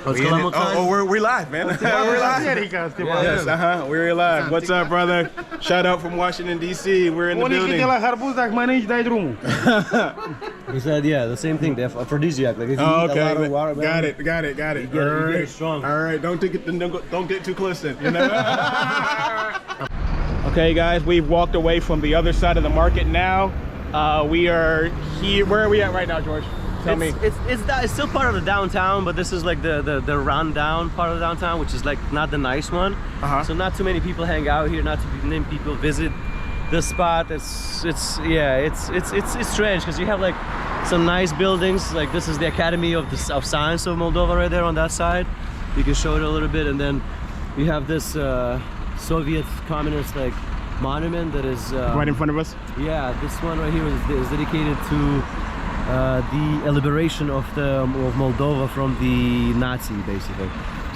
We're live, man. We're live. Yes, we're live. What's up, brother? Shout out from Washington, D.C. We're in the building. He said, yeah, the same thing. They're aphrodisiac. Like if you eat a lot of water, got it. You get strong. All right, don't get too close then. You know? Okay, guys, we've walked away from the other side of the market now. We are here. Where are we at right now, George? Tell me. It's still part of the downtown, but this is like the rundown part of the downtown, which is like not the nice one. So not too many people hang out here, not too many people visit the spot. It's strange because you have like some nice buildings. Like this is the Academy of Science of Moldova right there on that side. You can show it a little bit, and then you have this Soviet communist like monument that is right in front of us. Yeah, this one right here is dedicated to the liberation of Moldova from the Nazi, basically.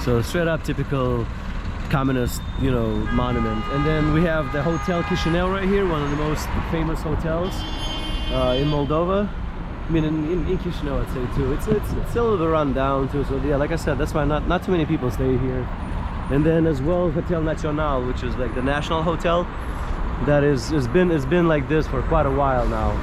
So straight up typical communist, you know, monument. And then we have the Hotel Chisinau right here, one of the most famous hotels in Moldova. I mean, in Chisinau, I'd say too. It's a little bit run down too. So yeah, like I said, that's why not too many people stay here. And then as well, Hotel Național, which is like the national hotel, that has been like this for quite a while now.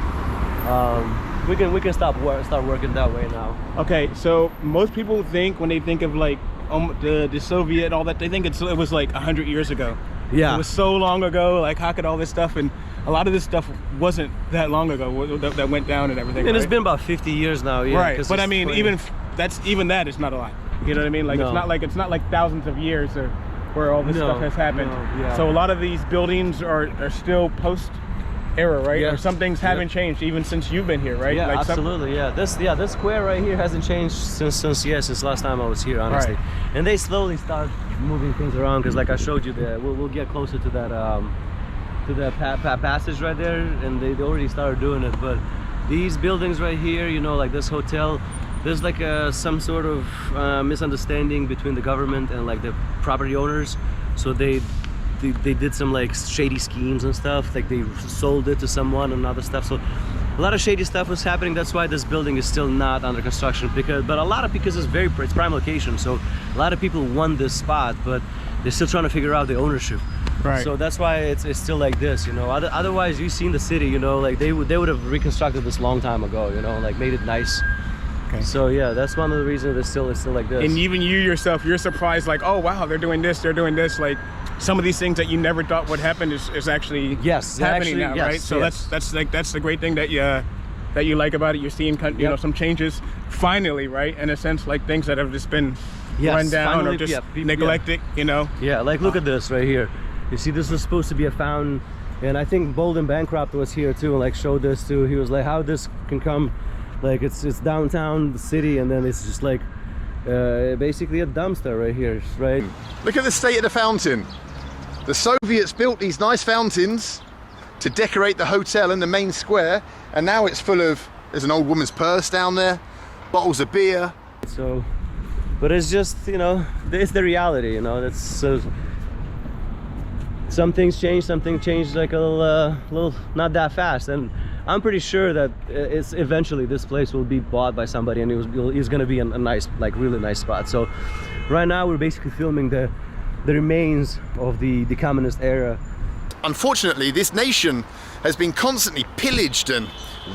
We can start working that way now. Okay, so most people think when they think of like the Soviet and all that, they think it was like 100 years ago. Yeah, it was so long ago. Like, how could all this stuff, and a lot of this stuff wasn't that long ago that went down and everything. And right? It's been about 50 years now. Yeah, right. But I mean, even that is not a lot. You know what I mean? Like it's not like thousands of years or where all this stuff has happened. So a lot of these buildings are still post era, right? Or some things haven't changed even since you've been here, right? Yeah, like absolutely. This square right here hasn't changed since last time I was here, honestly. Right. And they slowly start moving things around because, like I showed you, we'll get closer to that passage right there, and they already started doing it. But these buildings right here, you know, like this hotel, there's like some sort of misunderstanding between the government and like the property owners. So they did some like shady schemes and stuff, like they sold it to someone and other stuff. So a lot of shady stuff was happening. That's why this building is still not under construction, because it's prime location. So a lot of people want this spot, but they're still trying to figure out the ownership. Right. So that's why it's still like this, you know. Otherwise, you've seen the city, you know, like they would have reconstructed this long time ago, you know, like made it nice. Okay. So yeah, that's one of the reasons it's still like this. And even you yourself, you're surprised, like, oh wow, they're doing this. Like some of these things that you never thought would happen is actually happening now, right? So that's the great thing that you like about it. You're seeing you know, some changes finally, right? In a sense, like things that have just been run down finally, or just neglected, you know. Yeah, like look at this right here. You see, this was supposed to be a fountain, and I think Bald and Bankrupt was here too, and like showed this too. He was like, how this can come. Like it's downtown the city, and then it's just like basically a dumpster right here, right? Look at the state of the fountain. The Soviets built these nice fountains to decorate the hotel in the main square, and now it's full of, there's an old woman's purse down there, bottles of beer. So, but it's just, you know, it's the reality, you know. That's some things change like a little not that fast, and I'm pretty sure that it's eventually this place will be bought by somebody, and it's going to be a nice, like really nice spot. So right now we're basically filming the remains of the communist era. Unfortunately, this nation has been constantly pillaged and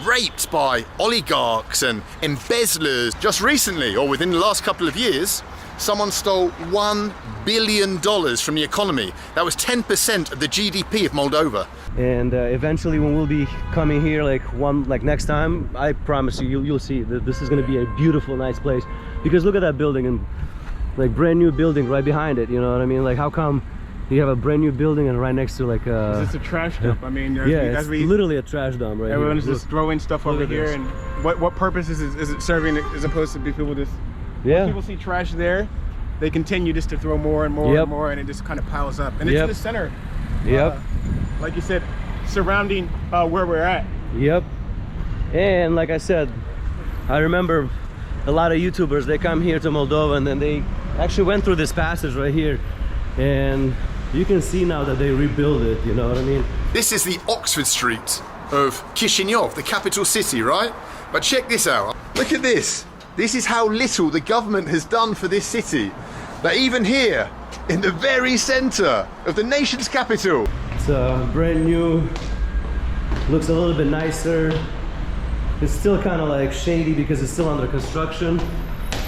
raped by oligarchs and embezzlers. Just recently, or within the last couple of years, someone stole $1 billion from the economy. That was 10% of the GDP of Moldova. And eventually, when we'll be coming here, like next time, I promise you'll see that this is going to be a beautiful, nice place. Because look at that building, and like brand new building right behind it. You know what I mean? Like, how come you have a brand new building and right next to like it's a trash dump? I mean, it's literally a trash dump right everyone's here. Just throwing stuff over here, and what purpose is it serving as opposed to be people just when people see trash there, they continue just to throw more and more and more, and it just kind of piles up, and it's the center. Like you said, surrounding where we're at. And like I said, I remember a lot of YouTubers, they come here to Moldova, and then they actually went through this passage right here, and you can see now that they rebuild it, you know what I mean? This is the Oxford Street of Chisinau, the capital city, right? But check this out. Look at this. This is how little the government has done for this city. That even here, in the very center of the nation's capital. It's brand new, looks a little bit nicer. It's still kind of like shady because it's still under construction.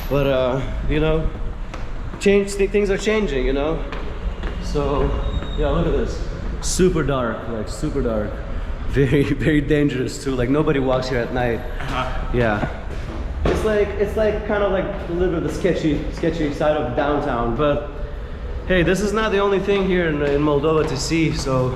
But you know, things are changing, you know? So, yeah, look at this. Super dark, like super dark. Very, very dangerous too. Like nobody walks here at night. Yeah. It's like kind of like a little bit of the sketchy side of downtown. But hey, this is not the only thing here in Moldova to see. So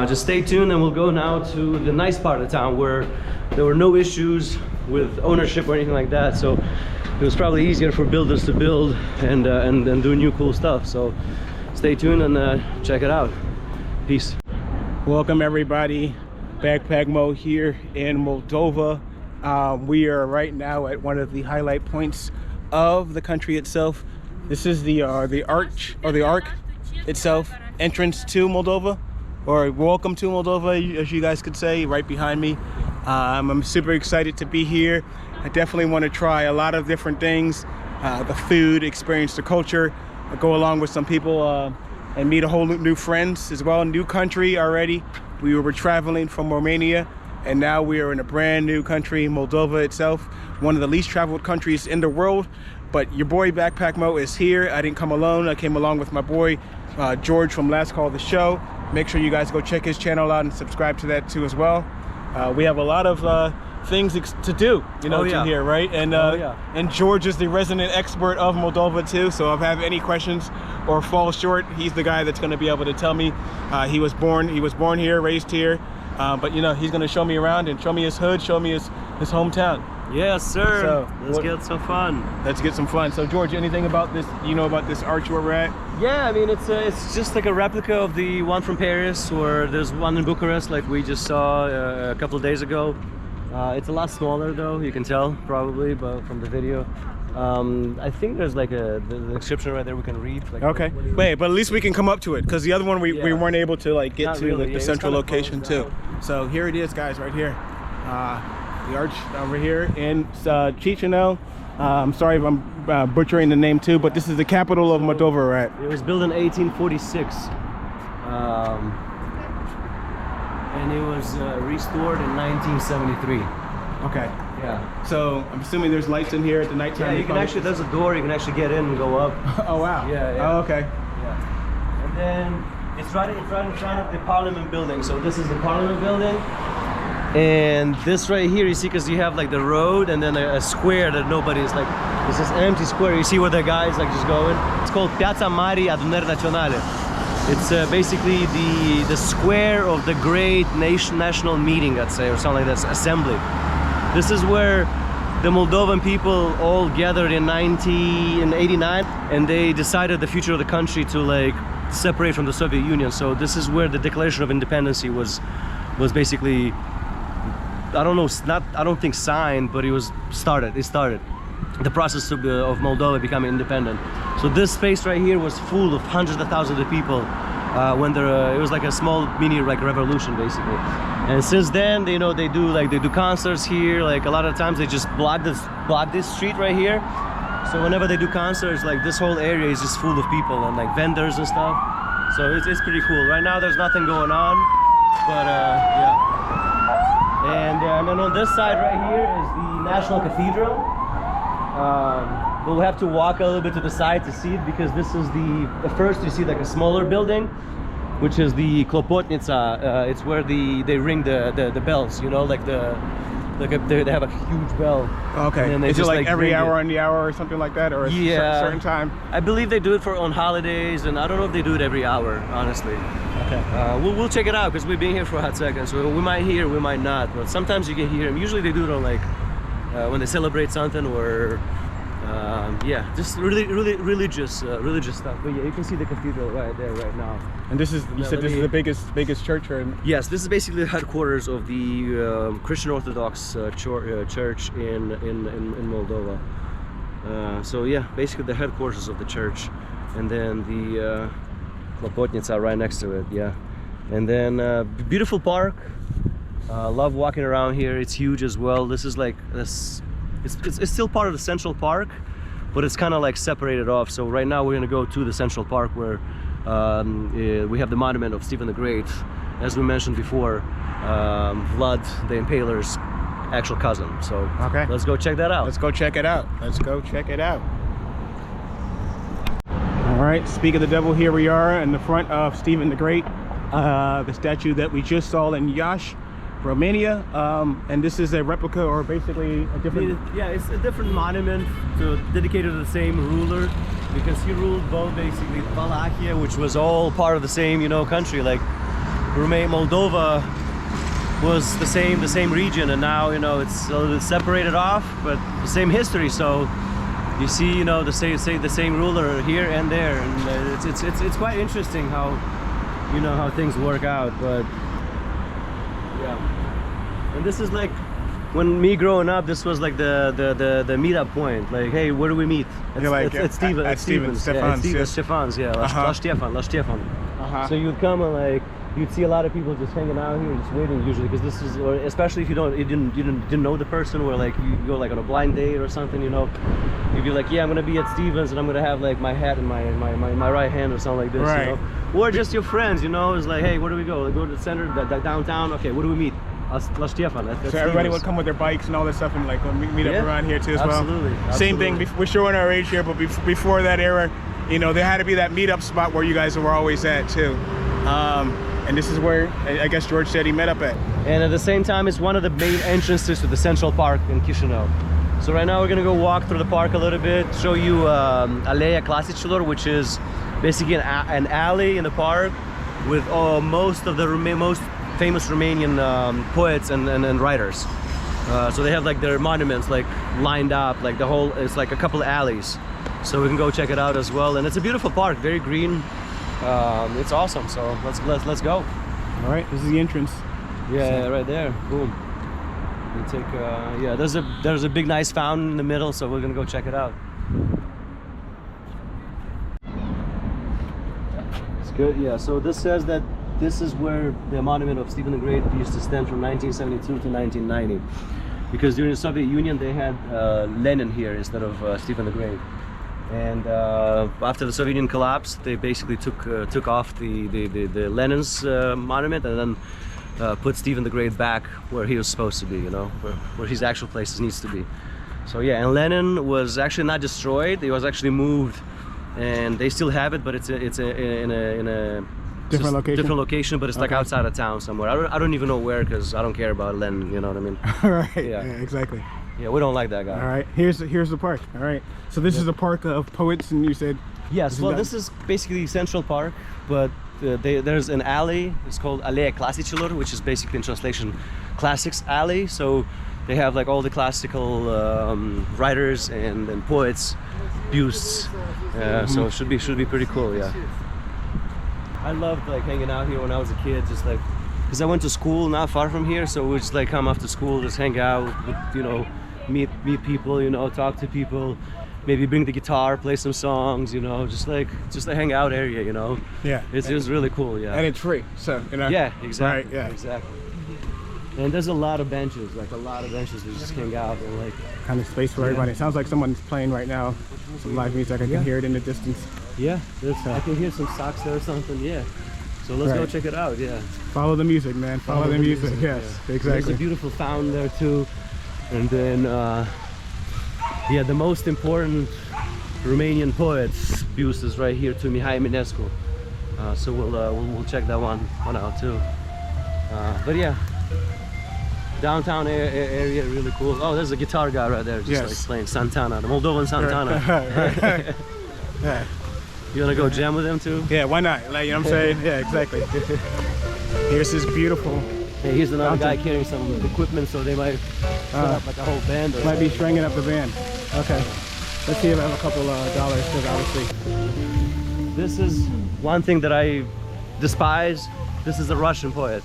just stay tuned, and we'll go now to the nice part of town where there were no issues with ownership or anything like that. So it was probably easier for builders to build and do new cool stuff. So stay tuned and check it out. Peace. Welcome everybody, Backpack Mo here in Moldova. We are right now at one of the highlight points of the country itself. This is the arch, or the arc itself, entrance to Moldova, or welcome to Moldova, as you guys could say, right behind me. I'm super excited to be here. I definitely want to try a lot of different things, the food, experience the culture, go along with some people and meet a whole new friends as well. New country already. We were traveling from Romania, and now we are in a brand new country, Moldova itself, one of the least traveled countries in the world. But your boy Backpack Mo is here. I didn't come alone. I came along with my boy George from Last Call the Show. Make sure you guys go check his channel out and subscribe to that too as well. We have a lot of things to do, you know, to here, right? And and George is the resident expert of Moldova too. So if I have any questions or fall short, he's the guy that's going to be able to tell me. He was born here, raised here, but you know, he's going to show me around and show me his hood, show me his hometown. Yes, sir. So let's get some fun. Let's get some fun. So George, anything about this? You know about this arch where we're at? Yeah, I mean it's just like a replica of the one from Paris, or there's one in Bucharest, like we just saw a couple of days ago. It's a lot smaller though, you can tell probably, but from the video. I think there's like the description right there we can read. Like, okay. Wait, but at least we can come up to it, because the other one we weren't able to like get to like the central location too. So here it is, guys, right here. The arch over here in Chisinau. I'm sorry if I'm butchering the name too, but this is the capital of Moldova, right? It was built in 1846. And it was restored in 1973. Okay. Yeah. So I'm assuming there's lights in here at the nighttime. Yeah, you can actually, there's a door, you can actually get in and go up. Oh wow. Yeah. Oh, okay. Yeah. And then it's right in front of the Parliament building. So this is the Parliament building. And this right here, you see, because you have like the road and then a square that nobody's like, it's this empty square. You see where the guy's like just going? It's called Piața Mari Adunări Naționale. It's basically the square of the great national meeting, I'd say, or something like that, assembly. This is where the Moldovan people all gathered in 1989, and they decided the future of the country to like separate from the Soviet Union. So this is where the Declaration of Independence was basically, I don't think signed, but it was started. It started the process of Moldova becoming independent. So this space right here was full of hundreds of thousands of people when it was like a small mini like revolution basically. And since then, you know, they do concerts here. Like a lot of times they just block this street right here. So whenever they do concerts, like this whole area is just full of people and like vendors and stuff. So it's pretty cool. Right now there's nothing going on, but yeah. And then on this side right here is the National Cathedral. We'll have to walk a little bit to the side to see it, because this is the first you see like a smaller building, which is the Klopotnica. It's where they ring the bells, you know, like they have a huge bell. Okay. And is it like every hour on the hour or something like that, or a certain time? I believe they do it on holidays, and I don't know if they do it every hour, honestly. Okay. We'll check it out, because we've been here for a hot second, so we might hear, we might not. But sometimes you can hear them. Usually they do it on like when they celebrate something, or yeah, just really religious stuff. But yeah, you can see the cathedral right there right now. And this is, you said this is the biggest church, or? Yes, this is basically the headquarters of the Christian Orthodox church in Moldova. So yeah, basically the headquarters of the church, and then the Klopotnica right next to it. Yeah, and then beautiful park. Love walking around here. It's huge as well. This is like this it's still part of the Central Park, but it's kind of like separated off. So right now we're gonna go to the Central Park where we have the monument of Stephen the Great, as we mentioned before, Vlad the Impaler's actual cousin. So okay, let's go check that out. Let's go check it out. Let's go check it out. All right, speak of the devil, here we are in the front of Stephen the Great, the statue that we just saw in Iași, Romania, and this is a replica, or basically a different... Yeah, it's a different monument dedicated to the same ruler, because he ruled both basically Wallachia, which was all part of the same, you know, country. Like Moldova was the same region, and now, you know, it's a little bit separated off, but the same history. So you see, you know, the same ruler here and there, and it's quite interesting how, you know, how things work out. But yeah, and this is like, when me growing up, this was like the meetup point. Like, hey, where do we meet? It's Stefan's. Yeah, La Stefan. So you'd come and like, you'd see a lot of people just hanging out here, just waiting usually, because this is, or especially if you didn't know the person, or like you go like on a blind date or something, you know, you'd be like, yeah, I'm gonna be at Steven's and I'm gonna have like my hat in my right hand or something like this, right. You know, or just your friends, you know, it's like, hey, where do we go? Go to the center, downtown. Okay, where do we meet? La Stefan. So everybody would come with their bikes and all this stuff, and like meet up around here too as absolutely, well. Absolutely. Same thing. We're showing our age here, but before that era, you know, there had to be that meetup spot where you guys were always at too. And this is where I guess George said he met up at. And at the same time, it's one of the main entrances to the Central Park in Chisinau. So right now we're gonna go walk through the park a little bit, show you Aleia Clasicilor, which is basically an alley in the park with most of the most famous Romanian poets and writers. So they have like their monuments like lined up, like the whole, it's like a couple of alleys. So we can go check it out as well. And it's a beautiful park, very green. It's awesome. So let's go. All right, this is the entrance. Yeah, right there. Boom. We take yeah, there's a big nice fountain in the middle, so we're gonna go check it out. It's good. Yeah, so this says that this is where the monument of Stephen the Great used to stand from 1972 to 1990, because during the Soviet Union they had Lenin here instead of Stephen the Great. And after the Soviet Union collapsed, they basically took off the Lenin's monument, and then put Stephen the Great back where he was supposed to be, you know, where his actual place needs to be. So yeah, and Lenin was actually not destroyed; he was actually moved, and they still have it, but it's in a different location, but it's like outside of town somewhere. I don't even know where, because I don't care about Lenin, you know what I mean? Right. Yeah, exactly. Yeah, we don't like that guy. All right, here's the park. All right, so this is a park of poets, and you said... Yes, well, this is basically Central Park, but there's an alley. It's called Aleia Clasicilor, which is basically in translation Classics Alley. So they have like all the classical writers and poets, bustes. So it should be pretty cool. Yeah. I loved like hanging out here when I was a kid, just like, because I went to school not far from here, so we just like come after school, just hang out, you know, meet people, you know, talk to people, maybe bring the guitar, play some songs, you know, just a hangout area, you know. Yeah. It's really cool, yeah. And it's free, so, you know. Yeah, exactly. Right, yeah. Exactly. And there's a lot of benches, we just hang out and like... Kind of space for everybody. It sounds like someone's playing right now, some live music. I can hear it in the distance. Yeah, I can hear some sax there or something, yeah. So let's go check it out, yeah. Follow the music, man. Follow the music. Yes, yeah. exactly. There's a beautiful fountain there too. And then, yeah, the most important Romanian poet's buste is right here to Mihai Eminescu. So we'll check that one out too. But yeah, downtown area really cool. Oh, there's a guitar guy right there, just like playing Santana, the Moldovan Santana. Yeah. You wanna go jam with him too? Yeah, why not? Like, you know what I'm saying? Yeah, exactly. Here's this beautiful... Hey, here's another guy carrying some equipment, so they might set up like a whole band. Might be stringing up the band. Okay. Let's see if I have a couple dollars, because obviously... This is one thing that I despise. This is a Russian poet.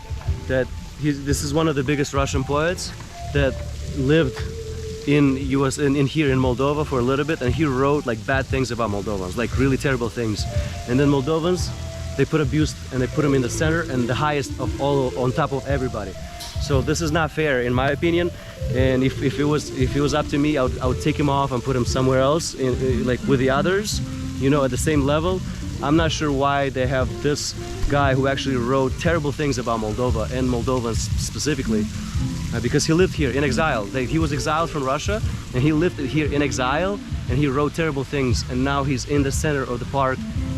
This is one of the biggest Russian poets that lived in here in Moldova for a little bit, and he wrote like bad things about Moldovans, like really terrible things. And then Moldovans, they put a buste and they put him in the center and the highest of all, on top of everybody. So this is not fair in my opinion. And if it was up to me, I would take him off and put him somewhere else, like with the others, you know, at the same level. I'm not sure why they have this guy who actually wrote terrible things about Moldova and Moldovans specifically, because he lived here in exile. He was exiled from Russia and he lived here in exile and he wrote terrible things, and now he's in the center of the park,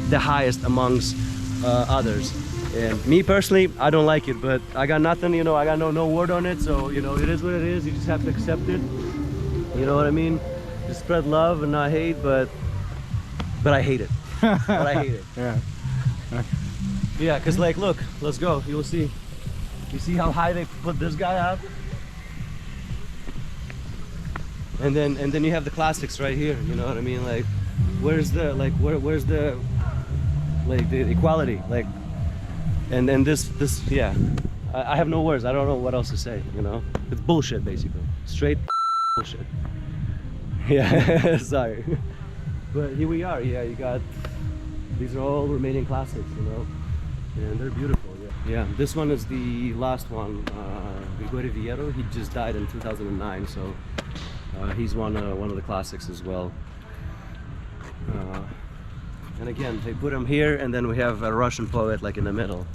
the highest amongst others. And me personally, I don't like it, but I got nothing, you know, I got no word on it, so you know, it is what it is. You just have to accept it, you know what I mean? Just spread love and not hate, but I hate it. But I hate it. Yeah. Okay. Yeah, because like, look, let's go, you'll see. You see how high they put this guy up? And then you have the classics right here, you know what I mean? Like, where's the, like, where's the, like, the equality? Like, and then this, yeah. I have no words, I don't know what else to say, you know? It's bullshit, basically. Straight bullshit. Yeah, sorry. But here we are, yeah, you got, these are all Romanian classics, you know? And they're beautiful, yeah. Yeah, this one is the last one, Grigore Viero. He just died in 2009, so he's one of the classics as well. And again, they put him here, and then we have a Russian poet like in the middle.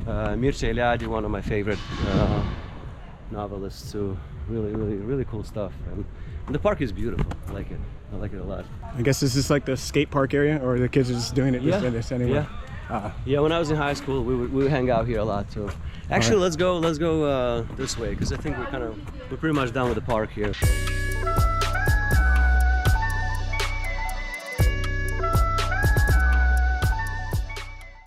Mircea Eliade, one of my favorite novelists too. Really cool stuff. And the park is beautiful. I like it. I like it a lot. I guess this is like the skate park area, or the kids are just doing it just anyway. Yeah. Yeah, when I was in high school, we would hang out here a lot too. Actually, let's go this way, because I think we're pretty much done with the park here.